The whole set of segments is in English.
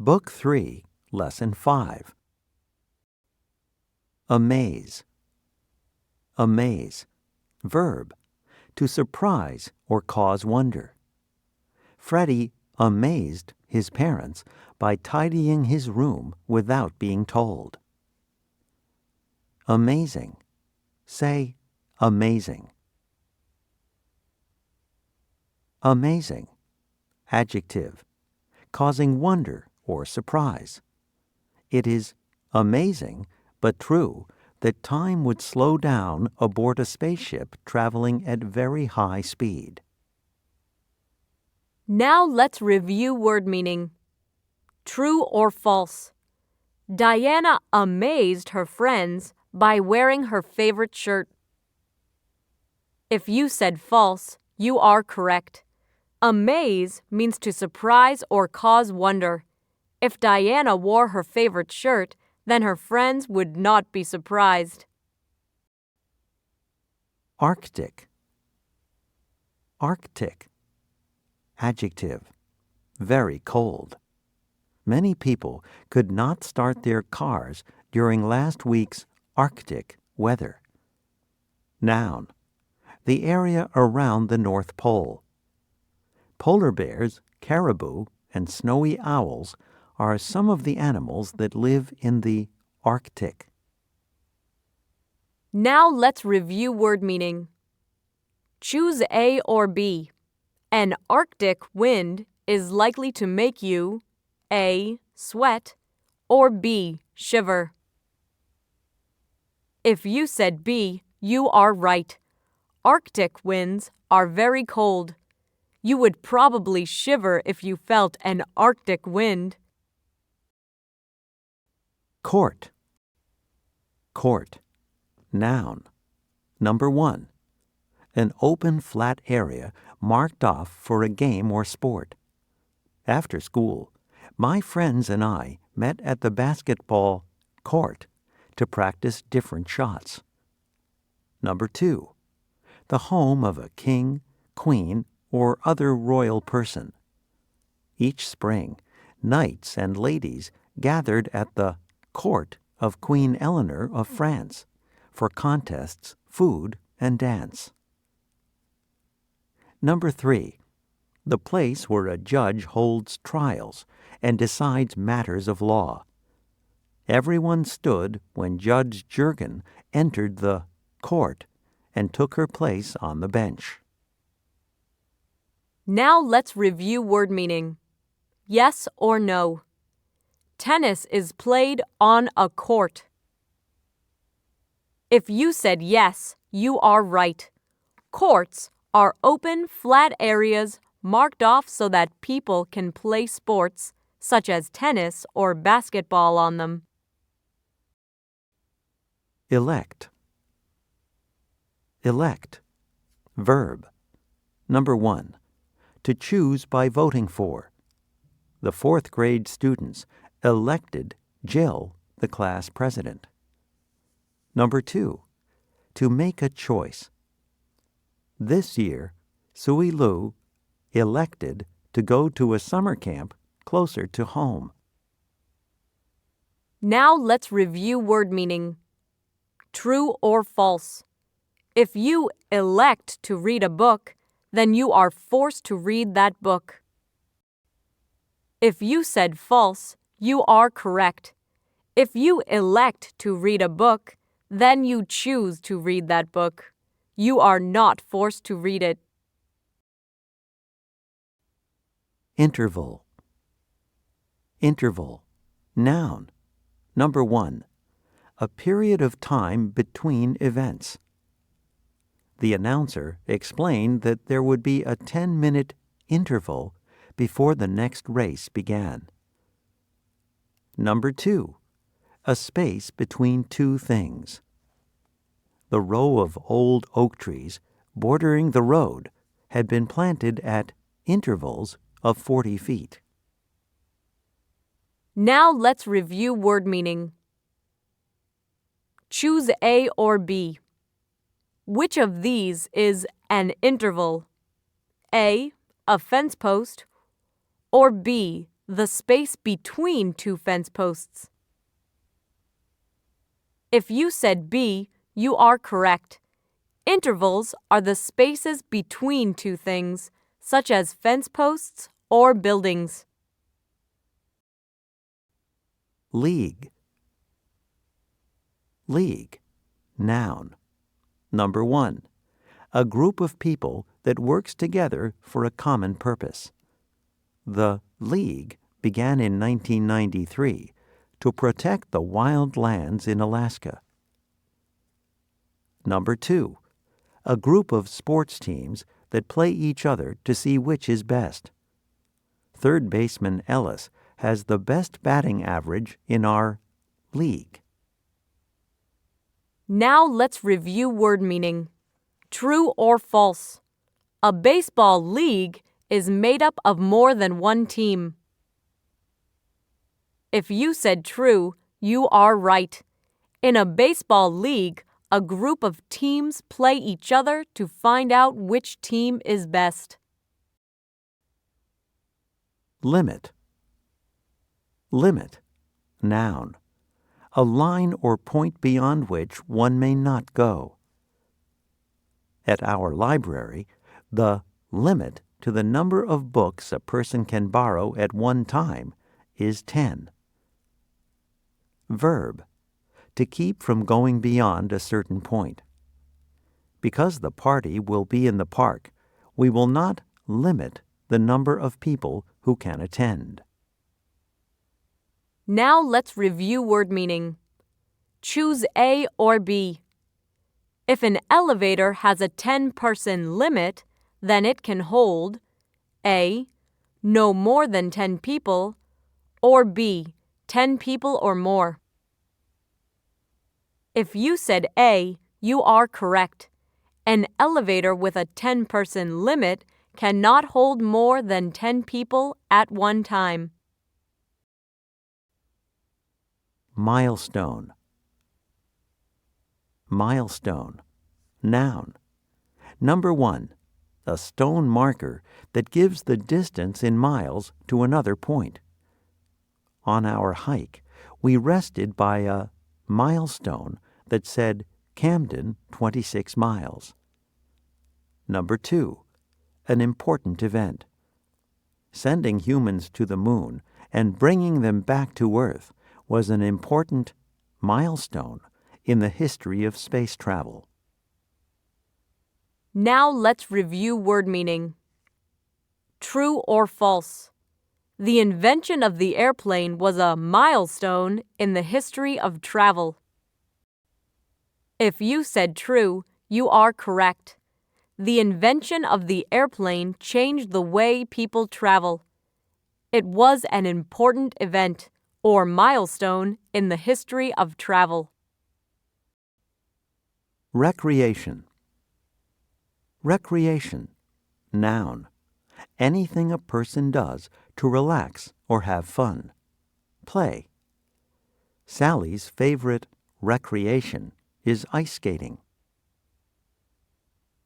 Book 3, Lesson 5. Amaze. Amaze. Verb. To surprise or cause wonder. Freddie amazed his parents by tidying his room without being told. Amazing. Say, amazing. Amazing. Adjective. Causing wonder or surprise. It is amazing but true that time would slow down aboard a spaceship traveling at very high speed. Now let's review word meaning. True or false? Diana amazed her friends by wearing her favorite shirt. If you said false, you are correct. Amaze means to surprise or cause wonder. If Diana wore her favorite shirt, then her friends would not be surprised. Arctic. Arctic. Adjective. Very cold. Many people could not start their cars during last week's Arctic weather. Noun. The area around the North Pole. Polar bears, caribou, and snowy owls are some of the animals that live in the Arctic. Now let's review word meaning. Choose A or B. An Arctic wind is likely to make you A. Sweat or B. Shiver. If you said B, you are right. Arctic winds are very cold. You would probably shiver if you felt an Arctic wind. Court. Court. Noun. Number 1. An open flat area marked off for a game or sport. After school, my friends and I met at the basketball court to practice different shots. Number 2. The home of a king, queen, or other royal person. Each spring, knights and ladies gathered at the court of Queen Eleanor of France for contests, food, and dance. Number 3. The place where a judge holds trials and decides matters of law. Everyone stood when Judge Jurgen entered the court and took her place on the bench. Now let's review word meaning. Yes or no? Tennis is played on a court. If you said yes, you are right. Courts are open, flat areas marked off so that people can play sports, such as tennis or basketball on them. Elect. Elect. Verb. Number 1. To choose by voting for. The 4th grade students elected Jill the class president. Number 2. To make a choice. This year, Suilu elected to go to a summer camp closer to home. Now let's review word meaning. True or false? If you elect to read a book, then you are forced to read that book. If you said false, you are correct. If you elect to read a book, then you choose to read that book. You are not forced to read it. Interval. Interval. Noun. Number 1. A period of time between events. The announcer explained that there would be a 10-minute interval before the next race began. Number 2. A space between two things. The row of old oak trees bordering the road had been planted at intervals of 40 feet. Now let's review word meaning. Choose A or B. Which of these is an interval? A. A fence post, or B. the space between two fence posts. If you said B, you are correct. Intervals are the spaces between two things, such as fence posts or buildings. League. League. Noun. Number 1. A group of people that works together for a common purpose. The League began in 1993 to protect the wild lands in Alaska. Number 2. A group of sports teams that play each other to see which is best. Third baseman Ellis has the best batting average in our league. Now let's review word meaning. True or false? A baseball league is made up of more than one team. If you said true, you are right. In a baseball league, a group of teams play each other to find out which team is best. Limit. Limit. Noun. A line or point beyond which one may not go. At our library, the limit to the number of books a person can borrow at one time is 10. Verb. To keep from going beyond a certain point. Because the party will be in the park, we will not limit the number of people who can attend. Now let's review word meaning. Choose A or B. If an elevator has a 10-person limit, then it can hold A. No more than 10 people, or B. 10 people or more. If you said A, you are correct. An elevator with a 10-person limit cannot hold more than 10 people at one time. Milestone. Milestone. Noun. Number 1. A stone marker that gives the distance in miles to another point. On our hike, we rested by a milestone that said Camden 26 miles. Number 2. An important event. Sending humans to the moon and bringing them back to Earth was an important milestone in the history of space travel. Now let's review word meaning. True or false? The invention of the airplane was a milestone in the history of travel. If you said true, you are correct. The invention of the airplane changed the way people travel. It was an important event, or milestone, in the history of travel. Recreation. Recreation. Noun. Anything a person does to relax or have fun. Play. Sally's favorite recreation is ice skating.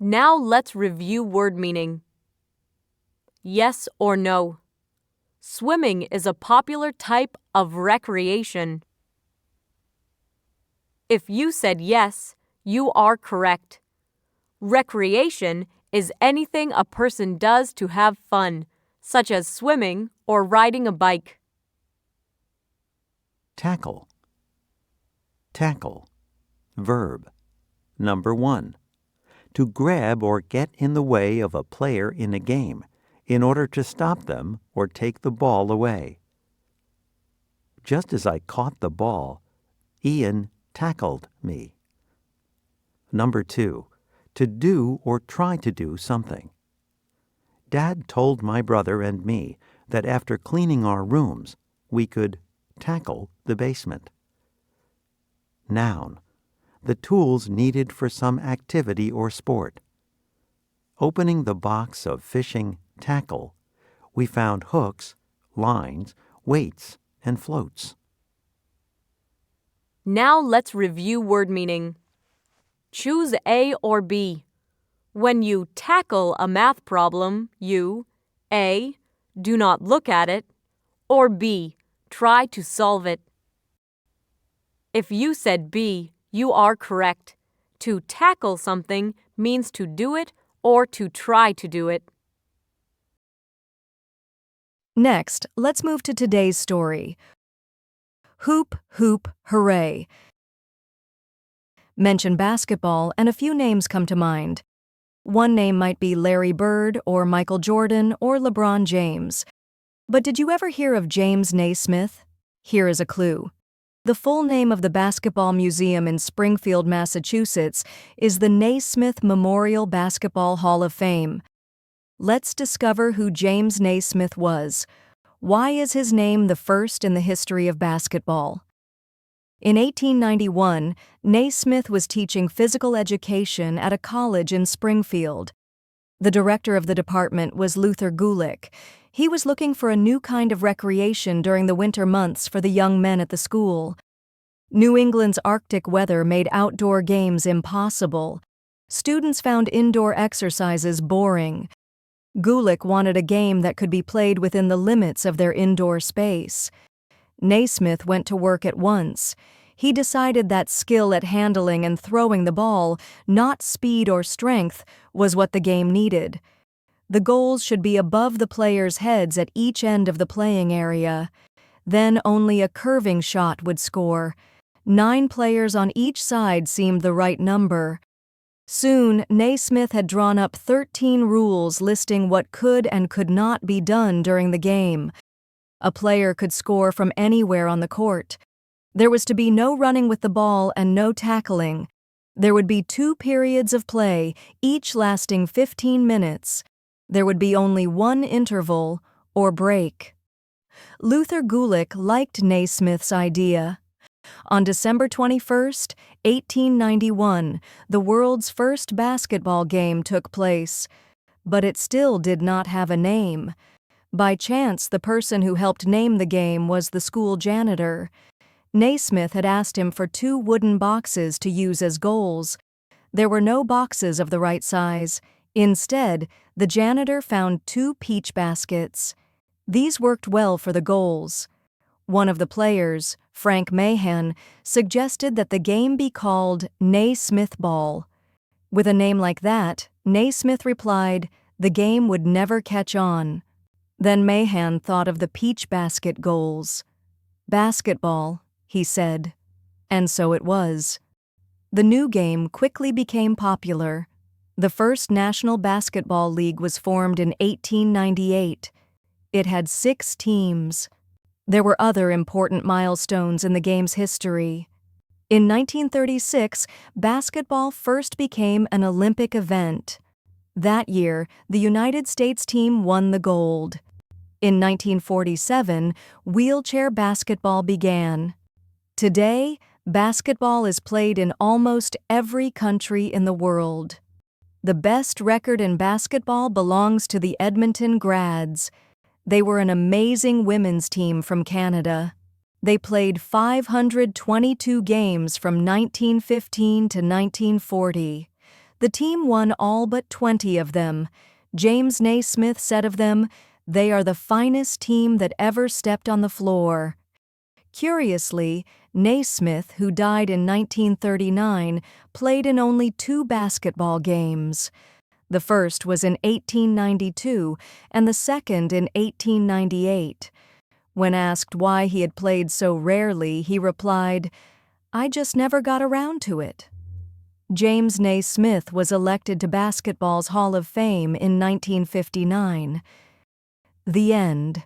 Now let's review word meaning. Yes or no? Swimming is a popular type of recreation. If you said yes, you are correct. Recreation is anything a person does to have fun, such as swimming or riding a bike. Tackle. Tackle. Verb. Number 1. To grab or get in the way of a player in a game in order to stop them or take the ball away. Just as I caught the ball, Ian tackled me. Number 2. To do or try to do something. Dad told my brother and me that after cleaning our rooms, we could tackle the basement. Noun. The tools needed for some activity or sport. Opening the box of fishing tackle, we found hooks, lines, weights, and floats. Now let's review word meaning. Choose A or B. When you tackle a math problem, you A. Do not look at it, or B, try to solve it? If you said B, you are correct. To tackle something means to do it or to try to do it. Next, let's move to today's story. Hoop, hoop, hooray. Mention basketball and a few names come to mind. One name might be Larry Bird or Michael Jordan or LeBron James. But did you ever hear of James Naismith? Here is a clue. The full name of the Basketball Museum in Springfield, Massachusetts, is the Naismith Memorial Basketball Hall of Fame. Let's discover who James Naismith was. Why is his name the first in the history of basketball? In 1891, Naismith was teaching physical education at a college in Springfield. The director of the department was Luther Gulick. He was looking for a new kind of recreation during the winter months for the young men at the school. New England's Arctic weather made outdoor games impossible. Students found indoor exercises boring. Gulick wanted a game that could be played within the limits of their indoor space. Naismith went to work at once. He decided that skill at handling and throwing the ball, not speed or strength, was what the game needed. The goals should be above the players' heads at each end of the playing area. Then only a curving shot would score. 9 players on each side seemed the right number. Soon, Naismith had drawn up 13 rules listing what could and could not be done during the game. A player could score from anywhere on the court. There was to be no running with the ball and no tackling. There would be 2 periods of play, each lasting 15 minutes. There would be only one interval, or break. Luther Gulick liked Naismith's idea. On December 21, 1891, the world's first basketball game took place, but it still did not have a name. By chance, the person who helped name the game was the school janitor. Naismith had asked him for 2 wooden boxes to use as goals. There were no boxes of the right size. Instead, the janitor found 2 peach baskets. These worked well for the goals. One of the players, Frank Mahan, suggested that the game be called Naismith Ball. With a name like that, Naismith replied, the game would never catch on. Then Mahan thought of the peach basket goals. Basketball, he said. And so it was. The new game quickly became popular. The first National Basketball League was formed in 1898. It had 6 teams. There were other important milestones in the game's history. In 1936, basketball first became an Olympic event. That year, the United States team won the gold. In 1947, wheelchair basketball began. Today, basketball is played in almost every country in the world. The best record in basketball belongs to the Edmonton Grads. They were an amazing women's team from Canada. They played 522 games from 1915 to 1940. The team won all but 20 of them. James Naismith said of them, "They are the finest team that ever stepped on the floor." Curiously, Naismith, who died in 1939, played in only 2 basketball games. The first was in 1892 and the second in 1898. When asked why he had played so rarely, he replied, "I just never got around to it." James Naismith was elected to basketball's Hall of Fame in 1959. The end.